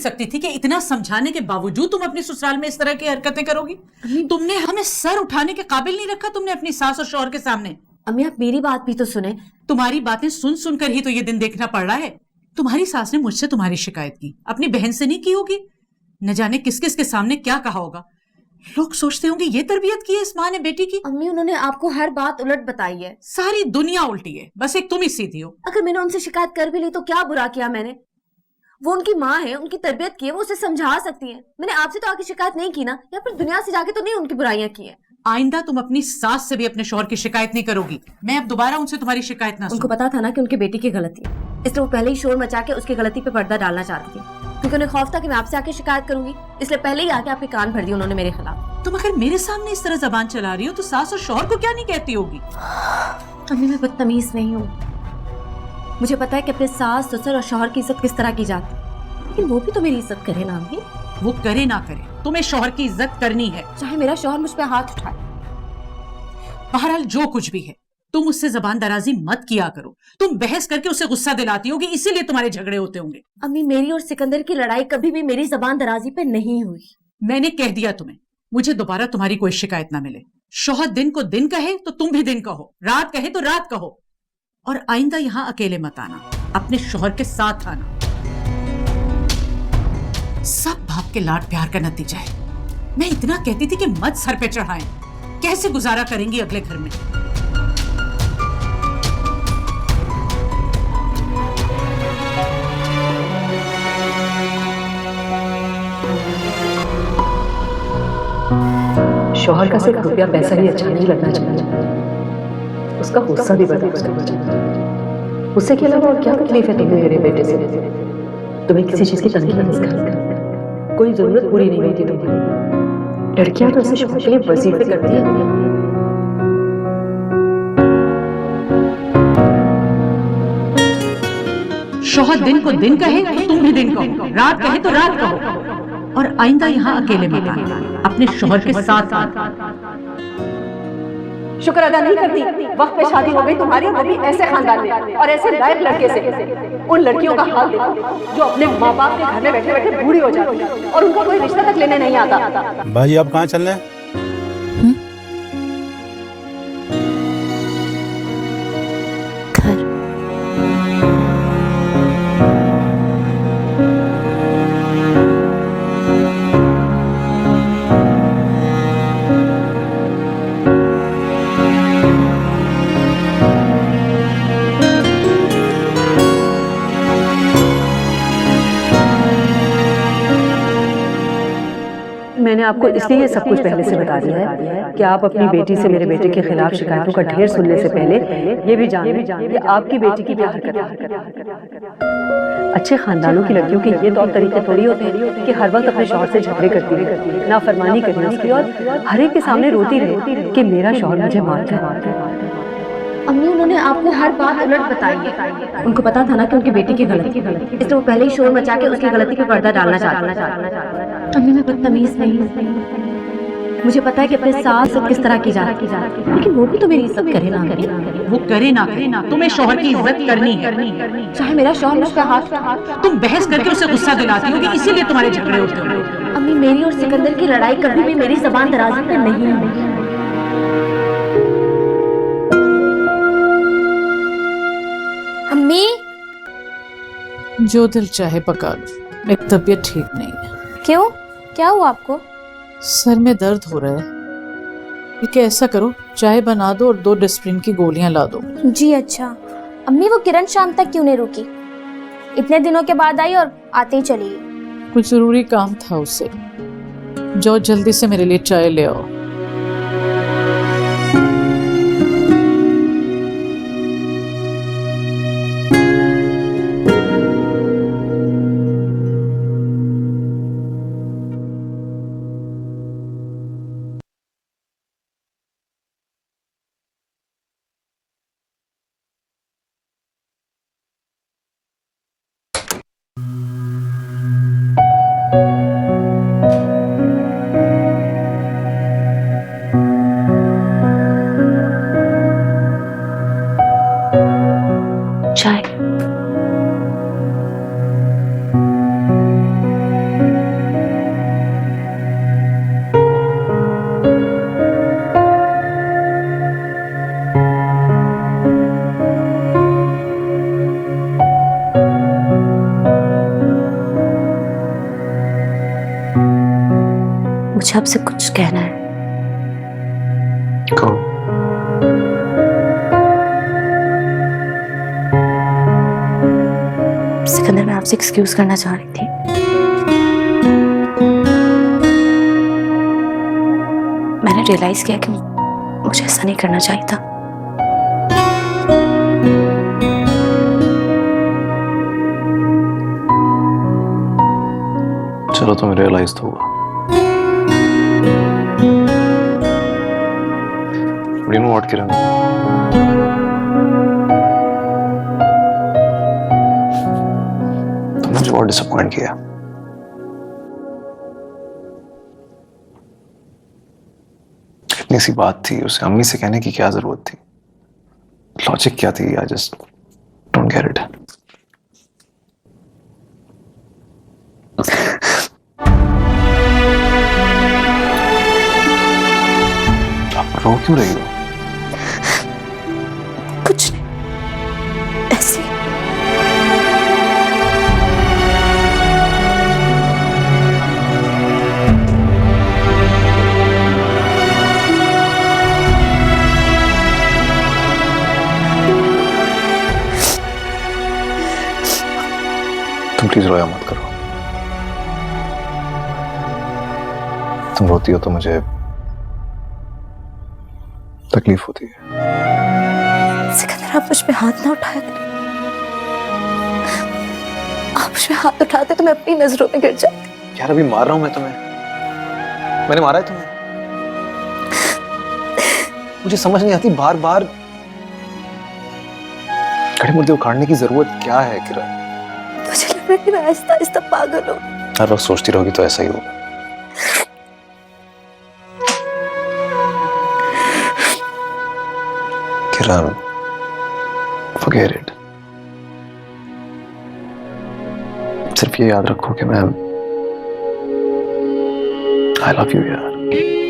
सकती थी कि इतना समझाने के बावजूद तुम अपनी ससुराल में इस तरह की हरकतें करोगी? तुमने हमें सर उठाने के काबिल नहीं रखा तुमने अपनी सास और शौहर के सामने। अम्मी आप मेरी बात भी तो सुने। तुम्हारी बातें सुन सुनकर ही तो ये दिन देखना पड़ रहा है। तुम्हारी सास ने मुझसे तुम्हारी शिकायत की, अपनी बहन से नहीं की होगी। न जाने किस किस के सामने क्या कहा होगा। लोग सोचते होंगे ये तरबियत की है इस माँ ने बेटी की। अम्मी उन्होंने आपको हर बात उलट बताई है। सारी दुनिया उल्टी है, बस एक तुम ही सीधी हो। अगर मैंने उनसे शिकायत कर भी ली तो क्या बुरा किया मैंने? वो उनकी माँ है, उनकी तरबियत की है, वो उसे समझा सकती है। मैंने आपसे तो आके शिकायत नहीं की ना, या फिर दुनिया से जाके तो नहीं उनकी बुराइयां की है। आइंदा तुम अपनी सास से भी अपने शौहर की शिकायत नहीं करोगी। मैं अब दोबारा उनसे तुम्हारी शिकायत ना उनको पता था ना कि उनकी बेटी की गलती है, इसलिए वो पहले ही शोर मचा के उसकी गलती पे पर्दा डालना चाहती थी, क्योंकि उन्हें खौफ था कि मैं आपसे आके शिकायत करूंगी, इसलिए पहले ही आके आपके कान भर दिए उन्होंने मेरे खिलाफ। तुम अगर मेरे सामने इस तरह जबान चला रही हो तो सास और शौहर को क्या नहीं कहती होगी? अम्मी मैं बदतमीज नहीं हूँ, मुझे पता है कि अपने सास ससुर और शौहर की इज्जत किस तरह की जाती है, लेकिन वो भी तो मेरी इज्जत करे ना अम्मी। वो करे ना करे, तुम्हें शौहर की इज्जत करनी है, चाहे मेरा शौहर मुझ पे हाथ उठाए। बहरहाल जो कुछ भी है तुम उससे जबान दराजी मत किया करो। तुम बहस करके उसे गुस्सा दिलाती होगी, इसीलिए तुम्हारे झगड़े होते होंगे। अम्मी मेरी और सिकंदर की लड़ाई कभी भी मेरी जबान दराजी पे नहीं हुई। मैंने कह दिया तुम्हें, मुझे दोबारा तुम्हारी कोई शिकायत ना मिले। शौहर दिन को दिन कहे तो तुम भी दिन कहो, रात कहे तो रात कहो, और आइंदा यहाँ अकेले मत आना, अपने शौहर के साथ आना। सब बाप के लाड प्यार का नतीजा है। मैं इतना कहती थी कि मत सर पे चढ़ाएं, कैसे गुजारा करेंगी अगले घर में। शौहर का सिर्फ रुपया पैसा ही अच्छा नहीं लगना चाहिए, उसका गुस्सा भी बड़ा करना चाहिए। उससे के अलावा और क्या तकलीफ है तुम्हें मेरे बेटे से? तुम्हें किसी चीज की तंगी नहीं इसका, कोई जरूरत पूरी नहीं होती तुम्हें। लड़कियां तो ऐसे शौहर के लिए वजीफे करती है। शौहर दिन को दिन कहे तो तुम भी दिन कहो, रात कहे तो रात कहो, और आइंदा यहाँ अकेले मत आना, अपने शौहर के साथ आना। शुक्र अदा नहीं करती, वक्त पे शादी हो गई तुम्हारी, वो भी ऐसे खानदान में और ऐसे लायक लड़के से। उन लड़कियों का हाल देखो जो अपने माँ बाप के घर में बैठे बैठे बूढ़ी हो जाती है और उनका कोई रिश्ता तक लेने नहीं आता। भाई अब कहाँ चल रहे हैं? घर। मैंने आपको इसलिए ये सब कुछ पहले से बता दिया है कि आप अपनी बेटी से मेरे बेटे के खिलाफ शिकायतों का ढेर सुनने से पहले ये भी जान लें कि आपकी बेटी की क्या हरकत है। अच्छे खानदानों की लड़कियों के ये तौर तरीके थोड़ी होते हैं कि हर वक्त अपने शौहर से झगड़े करती रहे, नाफरमानी करनी उसकी और हर एक के सामने रोती रहे कि मेरा शौहर मुझे मारता है। अम्मी उन्होंने आपको हर बात उलट बताई है। उनको पता था ना कि उनकी बेटी की गलती, इसलिए वो पहले ही शोर मचा के उसकी गलती पे पर्दा डालना चाहती। अम्मी मैं बदतमीज नहीं हूँ, मुझे पता है कि अपने सास किस तरह की जाती है, लेकिन वो भी तो मेरी इज्जत करे ना करे। वो करे ना करे, तुम्हें शौहर की इज्जत करनी है, चाहे मेरा शौहर मुझ पे हाथ। तुम बहस करके उसे गुस्सा दिलाती होगी, इसीलिए तुम्हारे झगड़े होते होंगे। अम्मी मेरी और सिकंदर की लड़ाई कभी भी मेरी जबान दराजी पे नहीं हुई। अम्मी जो दिल चाहे पका लो, मेरी तबीयत ठीक नहीं है। क्यों, क्या हुआ आपको? सर में दर्द हो रहा है। ठीक है, ऐसा करो चाय बना दो और 2 डिस्प्रिन की गोलियां ला दो। जी अच्छा। अम्मी वो किरण शाम तक क्यों नहीं रुकी? इतने दिनों के बाद आई और आते ही चली गई। कुछ जरूरी काम था उससे। जाओ जल्दी से मेरे लिए चाय ले आओ। चाय। मुझे आपसे कुछ कहना है। कहो। सिकंदर, मैं आपसे एक्सक्यूज करना चाह रही थी। मैंने रियलाइज किया कि मुझे ऐसा नहीं करना चाहिए था। चलो तुम्हें रियलाइज तो हुआ। You know what, किरण? तुमने मुझे बहुत डिसअपॉइंट किया। इतनी सी बात थी, उसे अम्मी से कहने की क्या जरूरत थी? लॉजिक क्या थी? I just don't get it. आप रो क्यों रही हो? कुछ नहीं, ऐसे ही। तुम प्लीज रोया मत करो। तुम रोती हो तो मुझे तकलीफ होती है। सिकंदर, आप मुझ पे हाथ ना उठाया करें। आप मुझ पे हाथ उठाते तो मैं अपनी नजरों में गिर जाती। यार अभी मार रहा हूं मैं तुम्हें? मैंने मारा है तुम्हें? मुझे समझ नहीं आती, बार बार खड़े मुर्दे उखाड़ने की जरूरत क्या है किरण? मुझे लग रहा है कि मैं आहिस्ता आहिस्ता पागल हूँ। हर वक्त सोचती रहोगी तो ऐसा ही होगा। किरण, forget it। सिर्फ ये याद रखो कि मैं I love you यार।